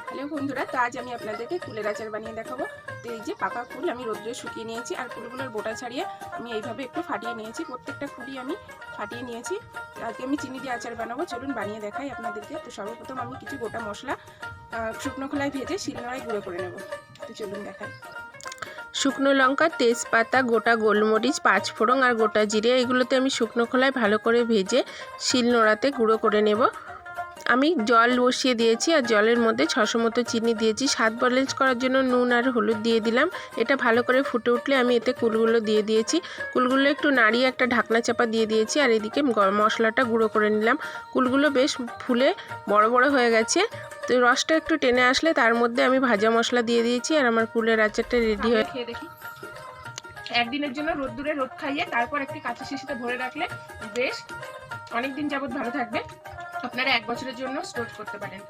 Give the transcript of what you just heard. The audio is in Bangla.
হ্যালো বন্ধুরা, তো আজ আমি আপনাদেরকে কুলের আচার বানিয়ে দেখাবো। তো এই যে পাকা কুল আমি রোদ্রে শুকিয়ে নিয়েছি, আর কুলগুলোর বোটা ছাড়িয়ে আমি এইভাবে একটু ফাটিয়ে নিয়েছি। প্রত্যেকটা কুলই আমি ফাটিয়ে নিয়েছি। আজকে আমি চিনি দিয়ে আচার বানাবো, চলুন বানিয়ে দেখাই আপনাদেরকে। তো সর্বপ্রথম আমি কিছু গোটা মশলা শুকনো খোলায় ভেজে শিলনোড়ায় গুঁড়ো করে নেব। তো চলুন দেখাই। শুকনো লঙ্কা, তেজপাতা, গোটা গোলমরিচ, পাঁচফোড়ন আর গোটা জিরে, এগুলোতে আমি শুকনো খোলায় ভালো করে ভেজে শিলনোড়াতে গুঁড়ো করে নেব। আমি জল বসিয়ে দিয়েছি, আর জলের মধ্যে 600 মতো চিনি দিয়েছি। স্বাদ ব্যালেন্স করার জন্য নুন আর হলুদ দিয়ে দিলাম। এটা ভালো করে ফুটে উঠলে আমি এতে কুলগুলো দিয়ে দিয়েছি। কুলগুলো একটু নাড়িয়ে একটা ঢাকনা চাপা দিয়ে দিয়েছি, আর এদিকে গরম মশলাটা গুঁড়ো করে নিলাম। কুলগুলো বেশ ফুলে বড় বড় হয়ে গেছে। তো রসটা একটু টেনে আসলে তার মধ্যে আমি ভাজা মশলা দিয়ে দিয়েছি, আর আমার কুলের আচারটা রেডি হয়ে। খেয়ে দেখি। একদিনের জন্য রোদ্দুরে রোদ খাইয়ে তারপর একটি কাঁচা শিশিতে ভরে রাখলে বেশ অনেক দিন যাবত ভালো থাকবে। আপনারা 1 বছরের জন্য স্টোর করতে পারেন।